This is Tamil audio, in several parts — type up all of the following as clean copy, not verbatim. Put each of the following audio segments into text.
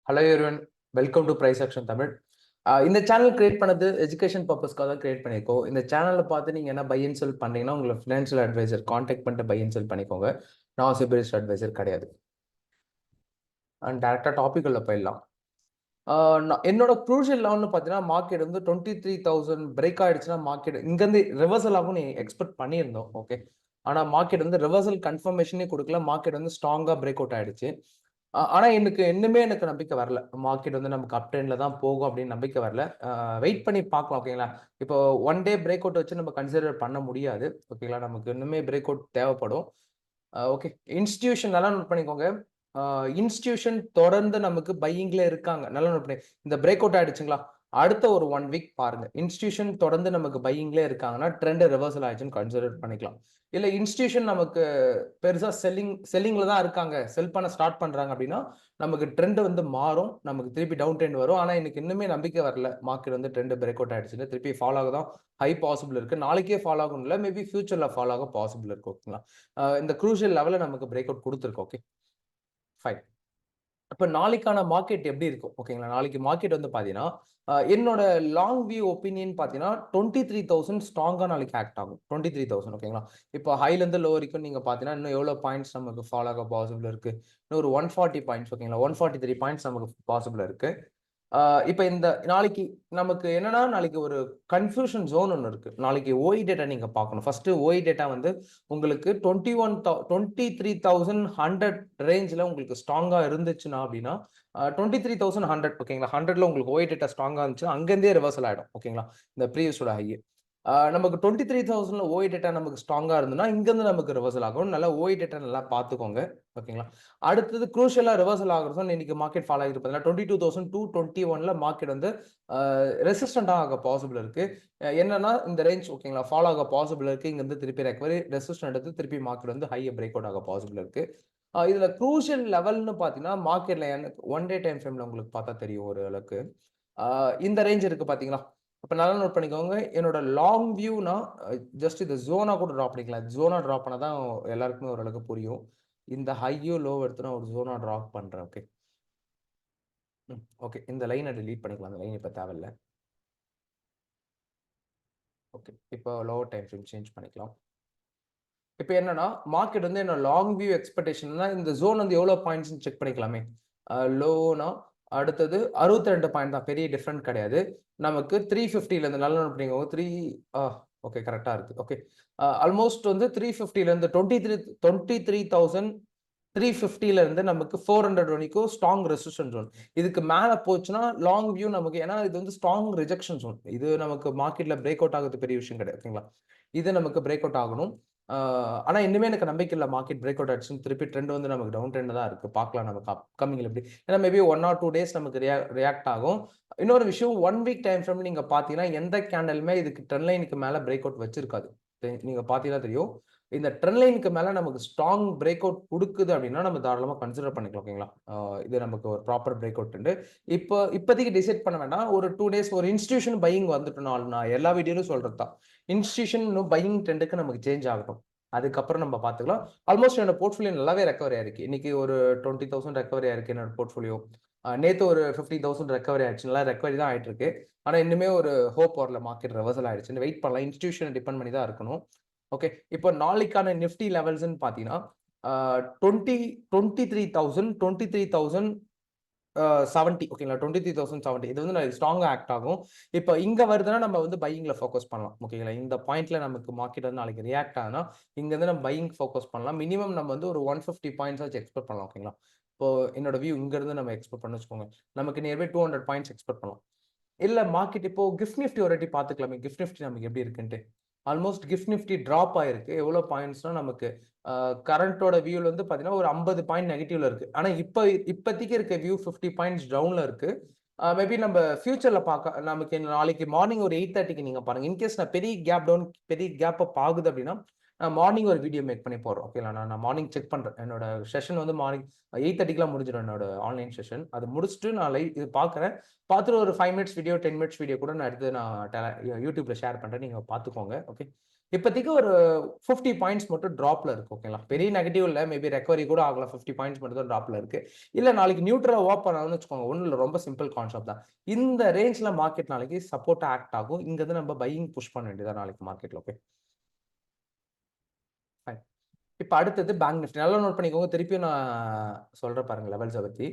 Hello everyone, welcome to price action Tamil. இந்த சேனல் கிரியேட் பண்ணது எஜுகேஷன் பர்பஸ்க்காக தான் கிரியேட் பண்ணியிருக்கோம். இந்த சேனலில் பார்த்து நீங்கள் என்ன பை அண்ட் செல் பண்ணீங்கன்னா உங்களை ஃபினான்ஷியல் அட்வைசர் கான்டாக்ட் பண்ணிட்டு பை அண்ட் செல் பண்ணிக்கோங்க. நான் சிபிலிஸ்ட் அட்வைசர் கிடையாது. அண்ட் டேரெக்டாக டாபிக் உள்ள போயிடலாம். என்னோட க்ரூஷியல் லெவல்னு பார்த்தீங்கன்னா மார்க்கெட் வந்து 23,000 பிரேக் ஆயிடுச்சுன்னா மார்க்கெட் இங்கேருந்து ரிவர்சல் ஆகும் எக்ஸ்பெக்ட் பண்ணியிருந்தோம். ஓகே, ஆனால் மார்க்கெட் வந்து ரிவர்சல் கன்ஃபர்மேஷனே கொடுக்கல. மார்க்கெட் வந்து ஸ்ட்ராங்காக பிரேக் அவுட் ஆயிடுச்சு. ஆனா எனக்கு நம்பிக்கை வரல. மார்க்கெட் வந்து நமக்கு அப் ட்ரெண்ட்ல தான் போகும் அப்படின்னு நம்பிக்கை வரல. வெயிட் பண்ணி பார்க்கலாம். ஓகேங்களா, இப்போ ஒன் டே பிரேக் அவுட் வச்சு நம்ம கன்சிடர் பண்ண முடியாது. ஓகேங்களா, நமக்கு இன்னுமே பிரேக் அவுட் தேவைப்படும். ஓகே, இன்ஸ்டிடியூஷன் நல்லா நோட் பண்ணிக்கோங்க. இன்ஸ்டிடியூஷன் தொடர்ந்து நமக்கு பையிங்ல இருக்காங்க. நல்லா நோட் பண்ணி இந்த பிரேக் அவுட் ஆயிடுச்சுங்களா, அடுத்த ஒரு 1 வீக் பாருங்க. இன்ஸ்டிடியூஷன் தொடர்ந்து நமக்கு பையிங்ல இருக்காங்கன்னா ட்ரெண்ட் ரிவர்சல் ஆயிடுச்சுன்னு கன்சிடர் பண்ணிக்கலாம். இல்ல இன்ஸ்டிடியூஷன் நமக்கு பெருசா செல்லிங்ல தான் இருக்காங்க, செல் பண்ண ஸ்டார்ட் பண்றாங்க அப்படின்னா நமக்கு ட்ரெண்ட் வந்து மாறும், நமக்கு திருப்பி டவுன் ட்ரெண்ட் வரும். ஆனா எனக்கு இன்னுமே நம்பிக்கை வரல. மார்க்கெட் வந்து ட்ரெண்ட் பிரேக் அவுட் ஆயிடுச்சுன்னு திருப்பி ஃபாலோ ஆக தான் ஹை பாசிபிள் இருக்கு. நாளைக்கே ஃபாலோ ஆகும் இல்லை, மேபி ஃபியூச்சர்ல ஃபாலோ ஆக பாசிபிள் இருக்கு. ஓகேங்களா, இந்த க்ரூஷியல் லெவலில் நமக்கு பிரேக் அவுட் கொடுத்துருக்கு. Okay fine. இப்போ நாளைக்கான மார்க்கெட் எப்படி இருக்கும்? ஓகேங்களா, நாளைக்கு மார்க்கெட் வந்து பார்த்தீங்கன்னா என்னோட லாங் வியூ ஒப்பீனியன் பார்த்தீங்கன்னா 23,000 ஸ்ட்ராங்காக நாளைக்கு ஆக்ட் ஆகும். 23,000 ஓகேங்களா. இப்போ ஹைலேருந்து லோ வரைக்கும் நீங்கள் பார்த்தீங்கன்னா இன்னும் எவ்வளோ பாயிண்ட்ஸ் நமக்கு ஃபாலோ ஆக பாசிபிள் இருக்கு? இன்னும் ஒரு 140 பாயிண்ட்ஸ். ஓகேங்களா, 143 பாயிண்ட்ஸ் நமக்கு பாசிபிள் இருக்கு. இப்போ இந்த நாளைக்கு நமக்கு என்னன்னா நாளைக்கு ஒரு கன்ஃபியூஷன் ஜோன் ஒன்று இருக்கு. நாளைக்கு ஓஇ டேட்டா நீங்க பார்க்கணும். ஃபர்ஸ்ட் ஓஇ டேட்டா வந்து உங்களுக்கு 23,100 ரேஞ்சில் உங்களுக்கு ஸ்ட்ராங்கா இருந்துச்சுன்னா அப்படின்னா 23,100 ஓகேங்களா, 100ல உங்களுக்கு ஓஇ டேட்டா ஸ்ட்ராங்கா இருந்துச்சுன்னா அங்கேருந்தே ரிவர்சல் ஆயிடும். ஓகேங்களா, இந்த ப்ரீவியஸோட ஹை நமக்கு 23,000ல ஓஇ டேட்டா நமக்கு ஸ்ட்ராங்கா இருந்ததுன்னா இங்கேருந்து நமக்கு ரிவர்சல் ஆகும். நல்லா ஓஇ டேட்டா நல்லா பார்த்துக்கோங்க. ஓகேங்களா, அடுத்தது க்ரூஷியலா ரிவர்சல் ஆகுறது இன்னைக்கு மார்க்கெட் ஃபாலோ ஆகிட்டு பார்த்தீங்கன்னா 22,221ல மார்க்கெட் வந்து ரெசிஸ்டன்ட் ஆக பாசிபிள் இருக்கு. என்னன்னா இந்த ரேஞ்ச் ஓகேங்களா ஃபாலோ ஆக பாசிபிள் இருக்கு. இங்க இருந்து திருப்பி ரெக்கவரி ரெசிஸ்டன்ட் எடுத்து திருப்பி மார்க்கெட் வந்து ஹையை பிரேக் அவுட் ஆக பாசிபிள் இருக்கு. இதுல க்ரூஷியல் லெவல்னு பாத்தீங்கன்னா மார்க்கெட்ல எனக்கு ஒன் டே டைம் ஃப்ரேம்ல உங்களுக்கு பார்த்தா தெரியும் ஒரு அளவுக்கு. இந்த ரேஞ்ச் இருக்கு பாத்தீங்களா. அப்ப நல்லா நோட் பண்ணிக்கோங்க. என்னோட லாங் வியூனா ஜஸ்ட் இந்த ஜோனா கூட ட்ராப் பண்ணிக்கலாம். ஜோனா ட்ராப் பண்ணாதான் எல்லாருக்குமே ஓரளவுக்கு புரியும். இந்த ஹையோ லோ எடுத்து நான் ஒரு ஜோனா ட்ராப் பண்றேன். ஓகே ஓகே, இந்த லைனை delete பண்ணிக்கலாம். அந்த லைன் இப்போ தேவையில்லை. ஓகே, இப்போ லோவர் டைம் ஃப்ரேம் சேஞ்ச் பண்ணிக்கலாம். இப்போ என்னன்னா மார்க்கெட் வந்து என்ன லாங் வியூ எக்ஸ்பெக்டேஷன்னா இந்த ஜோன் வந்து எவ்வளோ பாயிண்ட்ஸ் செக் பண்ணிக்கலாமே. லோனா அடுத்தது 62 பாயிண்ட் தான், பெரிய டிஃப்ரெண்ட் கிடையாது. நமக்கு 350லேருந்து நல்லா நோட் பண்ணிக்கோங்க. ஓகே கரெக்டாக இருக்கு. ஓகே, ஆல்மோஸ்ட் வந்து 350லேருந்து 23,350ல இருந்து நமக்கு 400 வரைக்கும் ஸ்ட்ராங் ரெசிஸ்டன்ஸ் ஜோன். இதுக்கு மேல போச்சுன்னா லாங் வியூ நமக்கு, ஏன்னா இது வந்து ஸ்ட்ராங் ரிஜெக்ஷன் ஜோன். இது நமக்கு மார்க்கெட்ல பிரேக் அவுட் ஆகுறது பெரிய விஷயம் கிடையாது. ஓகேங்களா, இது நமக்கு பிரேக் அவுட் ஆகணும். ஆனா இன்னுமே எனக்கு நம்பிக்கை இல்லை மார்க்கெட் பிரேக் அவுட் ஆயிடுச்சுன்னு. திருப்பி ட்ரெண்ட் வந்து நமக்கு டவுன் ட்ரெண்ட் தான் இருக்கு. பார்க்கலாம் நமக்கு அப்கமிங்ல எப்படி. ஏன்னா மேபி 1 or 2 டேஸ் நமக்கு ரியாக்ட் ஆகும். இன்னொரு விஷயம், 1 வீக் டைம் ஃப்ரேம் நீங்க பாத்தீங்கன்னா எந்த கேண்டலுமே இதுக்கு ட்ரெண்ட் லைனுக்கு மேல பிரேக் அவுட் வச்சிருக்காது. நீங்க பாத்தீங்கன்னா தெரியும். இந்த ட்ரெண்ட் லைனுக்கு மேல நமக்கு ஸ்ட்ராங் பிரேக் அவுட் கொடுக்குது அப்படின்னா நம்ம தாராளமா கன்சிடர் பண்ணிக்கலாம். ஓகேங்களா, இது நமக்கு ஒரு ப்ராப்பர் பிரேக் அவுட். இப்போதைக்கு டிசைட் பண்ண வேண்டாம். ஒரு 2 டேஸ் ஒரு இன்ஸ்டிடியூஷன் பையிங் வந்துட்டோம். நான் எல்லா வீடியோலும் சொல்றது தான், இன்ஸ்டிடியூஷன் பையிங் ட்ரெண்டுக்கு நமக்கு சேஞ்ச் ஆகட்டும், அதுக்கப்புறம் நம்ம பார்த்துக்கலாம். ஆல்மோஸ்ட் என்னோட போர்ட்ஃபோலியோ நல்லாவே ரெக்கவரி ஆயிருக்கு. இன்னைக்கு ஒரு 20,000 ரெக்கவரி ஆயிருக்கு என்னோட போர்ட்ஃபோலியோ. நேற்று ஒரு 50,000 ரெக்கவரி ஆயிடுச்சு. நல்லா ரெக்கவரி தான் ஆயிட்டு இருக்கு. ஆனால் இன்னுமே ஒரு ஹோப் வரல மார்க்கெட் ரிவர்சல் ஆயிடுச்சுன்னு. வெயிட் பண்ணலாம். இன்ஸ்டிடியூஷனை டிபெண்ட் பண்ணி தான் இருக்கணும். ஓகே, இப்போ நாளைக்கான நிஃப்டி லெவல்ஸ்ன்னு பார்த்தீங்கன்னா 23,070 ஓகேங்களா, 23,070 இது வந்து ஸ்ட்ராங்காக ஆக்ட் ஆகும். இப்போ இங்க வருதுன்னா நம்ம வந்து பையிங்ல ஃபோக்கஸ் பண்ணலாம். ஓகேங்களா, இந்த பாயிண்ட்ல நமக்கு மார்க்கெட் வந்து நாளைக்கு ரியாக்ட் ஆகுனா இங்க இருந்து நம்ம பையிங் ஃபோக்கஸ் பண்ணலாம். மினிமம் நம்ம வந்து ஒரு 150 பாயிண்ட்ஸ் வச்சு எக்ஸ்பெக்ட் பண்ணலாம். ஓகேங்களா, இப்போ என்னோட வியூ இங்க இருந்து நம்ம எக்ஸ்பெக்ட் பண்ண வச்சுக்கோங்க, நமக்கு நியர்பை 200 பாயிண்ட்ஸ் எக்ஸ்பெக்ட் பண்ணலாம். இல்ல மார்க்கெட் இப்போ கிஃப்ட் நிஃப்டி ஒரு வாட்டி பார்த்துக்கலாமே. கிஃப்ட் நிஃப்டி நமக்கு எப்படி இருக்குன்ட்டு. ஆல்மோஸ்ட் கிஃப்ட் நிஃப்டி டிராப் ஆயிருக்கு. எவ்வளோ பாயிண்ட்ஸ்னா நமக்கு கரண்டோட வியூல வந்து பார்த்தீங்கன்னா ஒரு 50 பாயிண்ட் நெகட்டிவ்ல இருக்கு. ஆனா இப்போதைக்கு இருக்க வியூ 50 பாயிண்ட்ஸ் டவுன்ல இருக்கு. மேபி நம்ம ஃபியூச்சர்ல பார்க்க நமக்கு நாளைக்கு மார்னிங் ஒரு 8:30க்கு நீங்க பாருங்க. இன்கேஸ் நான் பெரிய கேப் அப் ஆகுது அப்படின்னா நான் மார்னிங் ஒரு வீடியோ மேக் பண்ணி போடுறோம். ஓகேங்களா, நான் மார்னிங் செக் பண்றேன். என்னோட செஷன் வந்து மார்னிங் 8:30க்குலாம் முடிஞ்சிடும் என்னோட ஆன்லைன் செஷன். அது முடிச்சுட்டு நான் இது பார்க்குறேன். பார்த்துட்டு ஒரு 5 மினிட்ஸ் வீடியோ 10 மினிட்ஸ் வீடியோ கூட நான் எடுத்து நான் யூடியூப்ல ஷேர் பண்றேன். நீங்க பார்த்துக்கோங்க. ஓகே, இப்போதைக்கு ஒரு 50 பாயிண்ட்ஸ் மட்டும் ட்ராப்ல இருக்கு. ஓகேங்களா? பெரிய நெகட்டிவ் இல்ல. மேபி ரெக்கவரி கூட ஆகலாம். 50 பாயிண்ட்ஸ் மட்டும் தான் ட்ராப்ல இருக்கு. இல்ல நாளைக்கு நியூட்ரலா ஓப்பன் ஆகும்னு வச்சுக்கோங்க. ஒண்ணும் இல்ல. ரொம்ப சிம்பிள் கான்செப்ட் தான். இந்த ரேஞ்ச்ல மார்க்கெட் நாளைக்கு சப்போர்ட்டா ஆக்ட் ஆகும். இங்க இருந்து நம்ம பையிங் புஷ் பண்ண வேண்டியதா நாளைக்கு மார்க்கெட்ல. ஓகே. ஃபைன். இப்ப அடுத்தது பேங்க் நிஃப்டி. நல்லா நோட் பண்ணிக்கோங்க. திருப்பியும் நான் சொல்றேன் பாருங்க லெவல்ஸ பத்தி.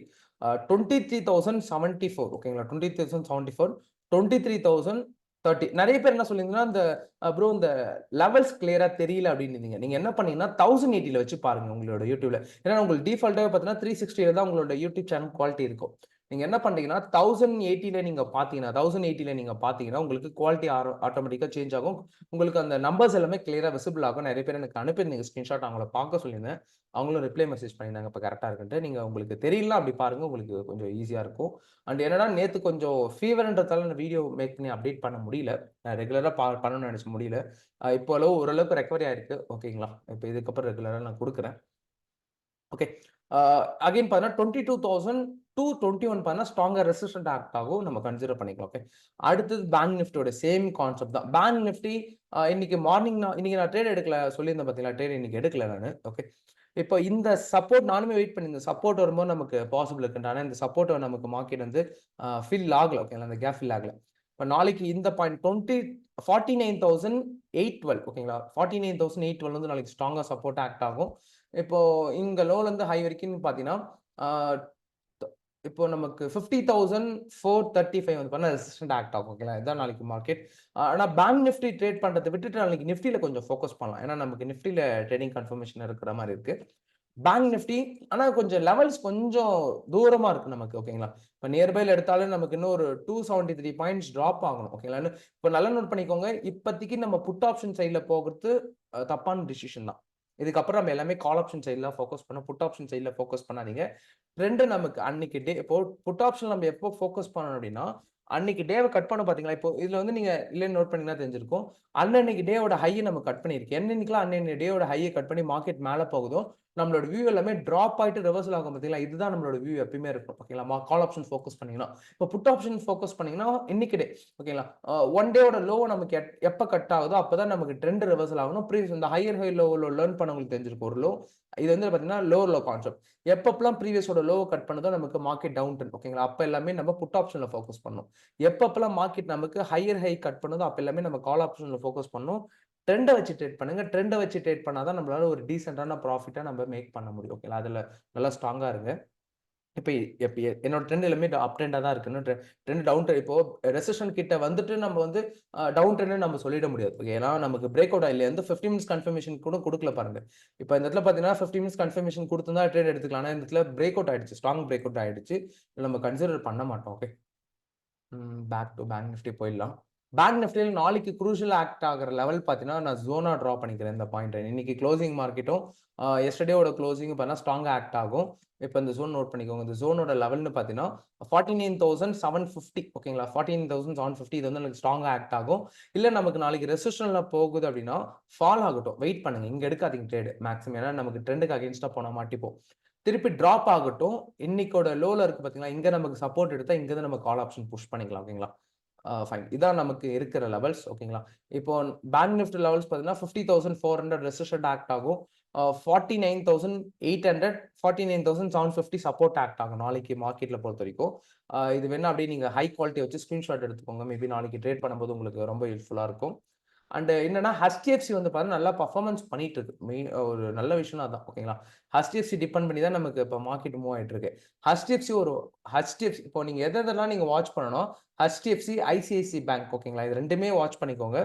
23,074 ஓகேங்களா? 23,074, 23,030. நெறைய பேர் என்ன சொல்லியிருந்தீங்கன்னா, இந்த ப்ரோ இந்த லெவல்ஸ் கிளியரா தெரியல அப்டின்னீங்க. நீங்க என்ன பண்ணீங்கன்னா 1080ல வச்சு பாருங்க உங்களோட YouTubeல. ஏன்னா உங்களுக்கு டிஃபால்ட்டாவே பார்த்தீங்கன்னா 360ல தான் உங்களோட YouTube சேனல் குவாலிட்டி இருக்கும். நீங்க என்ன பண்றீங்கன்னா 1080ல நீங்க பார்த்தீங்கன்னா உங்களுக்கு குவாலிட்டி ஆட்டோமேட்டிக்கா சேஞ்ச் ஆகும். உங்களுக்கு அந்த நம்பர்ஸ் எல்லாமே கிளியரா விசிபிள் ஆகும். நெறைய பேர் எனக்கு அனுப்பியிருந்தீங்க ஸ்கிரீன்ஷாட். அவங்கள பார்க்க சொல்லியிருந்தேன். அவங்களும் ரிப்ளை மெசேஜ் பண்ணியிருந்தாங்க. இப்ப கரெக்ட்டா இருக்குன்ட்டு. நீங்க உங்களுக்கு தெரியலனா அப்படி பாருங்க. உங்களுக்கு கொஞ்சம் ஈஸியா இருக்கும். அண்ட் என்னன்னா நேத்து கொஞ்சம் ஃபீவர்ன்றதால நான் வீடியோ மேக் பண்ணி அப்டேட் பண்ண முடியல. நான் ரெகுலரா பண்ணணும்னு நெனச்சு முடியல. இப்போ ஓரளவுக்கு ரெக்கவரி ஆயிருக்கு. ஓகேங்களா? இப்ப இதுக்கப்புறம் ரெகுலரா நான் குடுக்குறேன். ஓகே. அகைன் பார்த்தீங்கன்னா 22,221 பார்த்தீங்கன்னா ஸ்ட்ராங்கா ரெசிஸ்டன்ட் ஆக்ட் ஆகும். நம்ம கன்சிடர் பண்ணிக்கலாம். ஓகே. அடுத்தது பேங்க் நிஃப்டியோட சேம் கான்செப்ட் தான். பேங்க் நிஃப்டி இன்னைக்கு மார்னிங் இன்னைக்கு நான் ட்ரேட் எடுக்கல சொல்லியிருந்தேன் பார்த்தீங்களா? ட்ரேட் இன்னைக்கு எடுக்கல நானு. ஓகே. இப்போ இந்த சப்போர்ட் நானுமே வெயிட் பண்ணியிருந்தேன். சப்போர்ட் வரும்போது நமக்கு பாசிபிள் இருக்குன்ட்டு. ஆனா இந்த சப்போர்ட்ட நமக்கு மார்க்கெட் வந்து ஃபில் ஆகல. ஓகேங்களா? அந்த கேப் ஃபில் ஆகல. இப்ப நாளைக்கு இந்த பாயிண்ட் 49,812 ஓகேங்களா? 49,812 வந்து நாளைக்கு ஸ்ட்ராங்கா சப்போர்ட் ஆக்ட் ஆகும். இப்போ இங்க லோல இருந்து ஹை வரைக்கும் பார்த்தீங்கன்னா, ஆ இப்போ நமக்கு 50,435 வந்து பண்ணா ரெசிஸ்டன்ட் ஆக்ட் ஆகும். ஓகேங்களா? இதான் நாளைக்கு மார்க்கெட். ஆனா பேங்க் நிஃப்டி ட்ரேட் பண்றத விட்டுட்டு நாளைக்கு நிஃப்டில கொஞ்சம் ஃபோக்கஸ் பண்ணலாம். ஏன்னா நமக்கு நிஃப்டில ட்ரேடிங் கன்ஃபர்மேஷன் இருக்கிற மாரி இருக்கு. பேங்க் நிஃப்டி ஆனா கொஞ்சம் லெவல்ஸ் கொஞ்சம் தூரமா இருக்கு நமக்கு. ஓகேங்களா? இப்ப நியர்பைல எடுத்தாலும் நமக்கு இன்னும் ஒரு 273 பாயிண்ட்ஸ் டிராப் ஆகணும். ஓகேங்களா? இப்ப நல்லா நோட் பண்ணிக்கோங்க. இப்போதைக்கு நம்ம புட் ஆப்ஷன் சைட்ல போகுறது தப்பான டிசிஷன் தான். இதுக்கப்புறம் நம்ம எல்லாமே கால் ஆப்ஷன் சைட்ல ஃபோக்கஸ் பண்ணணும். புட் ஆப்ஷன் சைட்ல ஃபோக்கஸ் பண்ணாதீங்க. ட்ரெண்ட் நமக்கு அன்னைக்கு இப்போ புட் ஆப்ஷன் நம்ம எப்போ ஃபோக்கஸ் பண்ணணும் அப்படின்னா, அன்னைக்கு டேவ கட் பண்ண பார்த்தீங்களா? இப்போ இதுல வந்து நீங்க இல்லன்னு நோட் பண்ணீங்கன்னா தெரிஞ்சிருக்கும். அன்னன்னைக்கு டேவோட ஹைய நம்ம கட் பண்ணியிருக்கு. என்னன்னைக்குலாம் அன்னன்னைக்கு டேவோட ஹைய கட் பண்ணி மார்க்கெட் மேல போகுதோ, நம்மளோட வியூ எல்லாமே டிராப் ஆயிட்டு ரிவர்சல் ஆகும் பார்த்தீங்களா? இதுதான் நம்மளோட வியூ எப்பயுமே இருக்கும். ஓகேங்களா? கால் ஆப்ஷன் ஃபோக்கஸ் பண்ணீங்கன்னா. இப்போ புட் ஆப்ஷன் ஃபோக்கஸ் பண்ணீங்கன்னா, இன்னைக்கு டே ஓகேங்களா? ஒன் டேவோட லோவ நமக்கு எப்ப கட் ஆகுதோ அப்பதான் நமக்கு ட்ரெண்ட் ரிவர்சல் ஆகணும். ப்ரீவியஸ் இந்த ஹையர் ஹை லோல லேர்ன் பண்ணவங்களுக்கு தெரிஞ்சிருக்கும் ஒரு லோ. இது வந்து பார்த்தீங்கன்னா லோவர் லோ கான்செப்ட். எப்பப்பலாம் ப்ரீவியஸோட லோவ கட் பண்ணுதோ நமக்கு மார்க்கெட் டவுன் ட்ரெண்ட் ஓகேங்களா? அப்ப எல்லாமே நம்ம புட் ஆப்ஷன்ல ஃபோக்கஸ் பண்ணணும். எப்பப்பலாம் மார்க்கெட் நமக்கு ஹையர் ஹை கட் பண்ணுதோ அப்ப எல்லாமே நம்ம கால் ஆப்ஷன்ல ஃபோக்கஸ் பண்ணணும். ட்ரெண்ட வச்சு ட்ரேட் பண்ணுங்க. ட்ரெண்ட வச்சு ட்ரேட் பண்ணா தான் நம்மளால ஒரு டீசென்ட்டான ப்ராஃபிட்டா நம்ம மேக் பண்ண முடியும். ஓகேங்களா? அதுல நல்லா ஸ்ட்ராங்கா இருங்க. இப்ப எப்ப என்னோட ட்ரெண்ட் எல்லாமே அப் ட்ரெண்டா தான் இருக்கு. இன்னும் ட்ரெண்ட் டவுன் ட்ரெண்ட் இப்போ ரெசிஷன் கிட்ட வந்துட்டு நம்ம வந்து டவுன் ட்ரெண்ட்னு நம்ம சொல்லிட முடியாது. ஏன்னா நமக்கு பிரேக் அவுட் ஆயில்ல. எந்த 15 மினிட்ஸ் கன்ஃபர்மேஷன் கூட குடுக்கல பாருங்க. இப்ப இந்த இடத்துல பார்த்தீங்கன்னா 15 மினிட்ஸ் கன்ஃபர்மேஷன் குடுத்திருந்தா ட்ரேட் எடுத்துக்கலாம். ஆனா இந்த இடத்துல பிரேக் அவுட் ஆயிடுச்சு. ஸ்ட்ராங் பிரேக் அவுட் ஆயிடுச்சு. நம்ம கன்சிடர் பண்ண மாட்டோம். Okay. Back to bank nifty போயிடலாம். பேங்க் நிஃப்டில நாளைக்கு குரூஷியல் ஆக்ட் ஆகுற லெவல் பார்த்தீங்கன்னா, நான் ஜோனா டிரா பண்ணிக்கிறேன் இந்த பாயிண்ட்ட. இன்னைக்கு குளோசிங் மார்க்கெட்டும் எஸ்டர்டேவோட குளோசிங் பார்த்தீங்கன்னா ஸ்ட்ராங்கா ஆக்ட் ஆகும். இப்ப இந்த ஜோன் நோட் பண்ணிக்கோங்க. இந்த ஜோனோட லெவல்னு பார்த்தீங்கன்னா 49,750 ஓகேங்களா? 49,750 இது வந்து எனக்கு ஸ்ட்ராங்கா ஆக்ட் ஆகும். இல்ல நமக்கு நாளைக்கு ரெசிஸ்டன்ல போகுது அப்படின்னா, ஃபால் ஆகட்டும். வெயிட் பண்ணுங்க. இங்க எடுக்காதீங்க ட்ரேட் மேக்ஸிமம். ஏன்னா நமக்கு ட்ரெண்டுக்கு அகைன்ஸ்டா போனா மாட்டிப்போம். திருப்பி டிராப் ஆகட்டும். இன்னைக்கோட லோல இருக்கு பார்த்தீங்களா? இங்க நமக்கு சப்போர்ட் எடுத்தா இங்க இருந்து நம்ம கால் ஆப்ஷன் புஷ் பண்ணிக்கலாம். ஓகேங்களா? ஃபைன். இதான் நமக்கு இருக்கிற லெவல்ஸ். ஓகேங்களா? இப்போ பேங்க் நிஃப்டி லெவல்ஸ் பார்த்தீங்கன்னா 50,400 ரெசிஸ்டன்ட் ஆக்ட் ஆகும். 49,800, 49,750 சப்போர்ட் ஆக்ட் ஆகும். நாளைக்கு மார்க்கெட்ல பொறுத்தவரைக்கும். இது வேணா அப்படியே நீங்க ஹை குவாலிட்டி வச்சு ஸ்கிரீன்ஷாட் எடுத்துக்கோங்க. மேபி நாளைக்கு ட்ரேட் பண்ணும்போது உங்களுக்கு ரொம்ப யூஸ்ஃபுல்லா இருக்கும். அண்ட் என்னன்னா HDFC வந்து பாத்தீங்கன்னா நல்லா பெர்ஃபார்மன்ஸ் பண்ணிட்டு இருக்கு. ஒரு நல்ல விஷயம்னா அதான். ஓகேங்களா? HDFC டிபெண்ட் பண்ணி தான் நமக்கு இப்ப மார்க்கெட் மூவ் ஆயிட்டு இருக்கு. HDFC இப்போ நீங்க எதெல்லாம் நீங்க வாட்ச் பண்ணணும். HDFC, ICICI பேங்க் ஓகேங்களா? இது 2மே வாட்ச் பண்ணிக்கோங்க.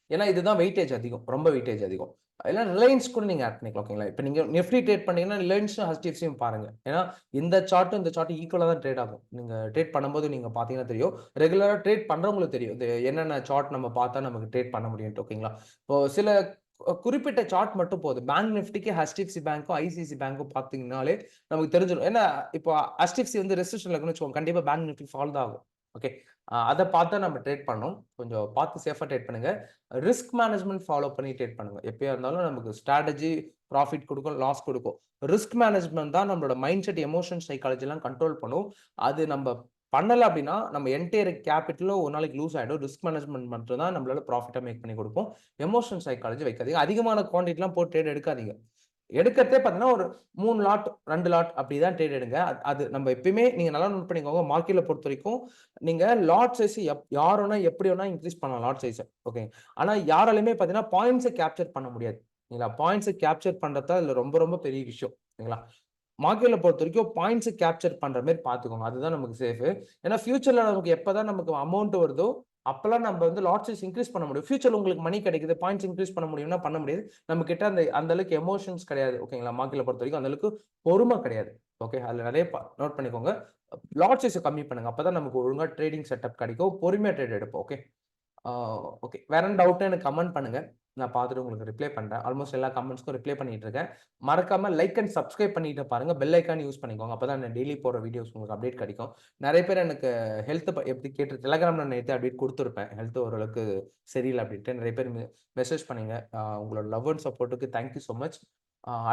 ஏன்னா இதுதான் வெயிட்டேஜ் அதிகம். ரொம்ப வெயிட்டேஜ் அதிகம். இல்ல ரிலையன்ஸ் கூட நீங்க ஆட் பண்ணிக்கலாம். ஓகேங்களா? இப்ப நீங்க நிஃப்டி ட்ரேட் பண்ணீங்கன்னா ரிலையன்ஸும் HDFCயும் பாருங்க. ஏன்னா இந்த சார்ட்டும் ஈக்குவலா தான் ட்ரேட் ஆகும். நீங்க ட்ரேட் பண்ணும்போது நீங்க பார்த்தீங்கன்னா தெரியும். ரெகுலரா ட்ரேட் பண்றவங்களுக்கு தெரியும். இது என்னென்ன சார்ட் நம்ம பார்த்தா நமக்கு ட்ரேட் பண்ண முடியும்ட்டு. ஓகேங்களா? இப்போ சில குறிப்பிட்ட சார்ட் மட்டும் போதும். பேங்க் நிஃப்டிக்கு HDFC பேங்க்கும், ICICI பேங்க்கும் பார்த்தீங்கன்னாலே நமக்கு தெரிஞ்சிரும். ஏன்னா இப்போ HDFC வந்து ரெசிஸ்டன்ல இருக்குன்னு வச்சுக்கோங்க. கண்டிப்பா பேங்க் நிஃப்டி ஃபால் தான் ஆகும். ஓகே. அத பார்த்து தான் நம்ம ட்ரேட் பண்ணணும். கொஞ்சம் பார்த்து சேஃபா ட்ரேட் பண்ணுங்க. ரிஸ்க் மேனேஜ்மென்ட் ஃபாலோ பண்ணி ட்ரேட் பண்ணுங்க. எப்பயா இருந்தாலும் நமக்கு ஸ்ட்ராட்டஜி ப்ராஃபிட் குடுக்கும், லாஸ் குடுக்கும். ரிஸ்க் மேனேஜ்மென்ட் தான் நம்மளோட மைண்ட் செட், எமோஷன், சைக்காலஜி எல்லாம் கண்ட்ரோல் பண்ணும். அது நம்ம பண்ணல அப்படின்னா நம்ம என்டையர் கேபிட்டலும் ஒரு நாளைக்கு லூஸ் ஆயிடும். ரிஸ்க் மேனேஜ்மென்ட் மட்டும் தான் நம்மளால ப்ராஃபிட்டா மேக் பண்ணி குடுப்போம். எமோஷனல் சைக்காலஜி வைக்காதீங்க. அதிகமான குவான்டிட்டிலாம் போட்டு ட்ரேட் எடுக்காதீங்க. எடுக்கிறதே பார்த்தீங்கன்னா, ஒரு 3 லாட், 2 லாட் அப்படிதான் ட்ரேட் எடுங்க. அது நம்ம எப்பயுமே நீங்க நல்லா நோட் பண்ணிக்கோங்க. மார்க்கெட்ல பொறுத்தவரைக்கும், நீங்க லாட் சைஸ் யார் வேணா எப்படி வேணா இன்கிரீஸ் பண்ணலாம் லாட் சைஸ. ஓகே. ஆனா யாராலயுமே பார்த்தீங்கன்னா, பாயிண்ட்ஸ கேப்சர் பண்ண முடியாது. சரிங்களா? பாயிண்ட்ஸ கேப்சர் பண்றது தான் இதுல ரொம்ப ரொம்ப பெரிய விஷயம். சரிங்களா? மார்க்கெட்ல பொறுத்தவரைக்கும் பாயிண்ட்ஸ கேப்சர் பண்ற மாரி பார்த்துக்கோங்க. அதுதான் நமக்கு சேஃப். ஏன்னா ஃபியூச்சர்ல நமக்கு எப்பதான் நமக்கு அமௌண்ட் வருதோ, அப்பல்லாம் நம்ம வந்து லாட் சைஸ் இன்கிரீஸ் பண்ண முடியும். ஃபியூச்சர்ல உங்களுக்கு மணி கிடைக்குது, பாயிண்ட்ஸ் இன்கிரீஸ் பண்ண முடியும்னா பண்ண முடியாது. நம்ம கிட்ட அந்த அந்த அளவுக்கு எமோஷன்ஸ் கிடையாது. ஓகேங்களா? மார்க்கெட்ல பொறுத்தவரைக்கும் அந்த அளவுக்கு பொறுமை கிடையாது. ஓகே. அதுல நெறைய நோட் பண்ணிக்கோங்க. லாட் சைஸ கம்மி பண்ணுங்க. அப்பதான் நமக்கு ஒழுங்கா ட்ரேடிங் செட்டப் கிடைக்கும். பொறுமையா ட்ரேட் எடுப்போம். ஓகே. ஆ ஓகே. வேற என்ன டவுட்னா எனக்கு கமெண்ட் பண்ணுங்க. நான் பார்த்துட்டு உங்களுக்கு ரிப்ளை பண்றேன். ஆல்மோஸ்ட் எல்லா கமெண்ட்ஸ்க்கும் ரிப்ளை பண்ணிட்டு இருக்கேன். மறக்காம லைக் அண்ட் சப்ஸ்கிரைப் பண்ணிட்டு பாருங்க. பெல் ஐகான் யூஸ் பண்ணிக்கோங்க. அப்பதான் நான் டெய்லி போடுற வீடியோஸ் உங்களுக்கு அப்டேட் கிடைக்கும். நெறைய பேர் எனக்கு ஹெல்த் எப்படி கேட்டு டெலகிராம்ல நேத்து அப்டேட் குடுத்துருப்பேன். ஹெல்த் ஓரளவுக்கு சரியில்ல அப்டின்ட்டு நெறைய பேர் மெசேஜ் பண்ணீங்க. உங்களோட லவ் அண்ட் சப்போர்ட்க்கு தேங்க் யூ சோ மச்.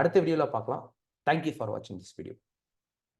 அடுத்த வீடியோல பார்க்கலாம். தேங்க் யூ ஃபார் வாட்சிங் திஸ் வீடியோ.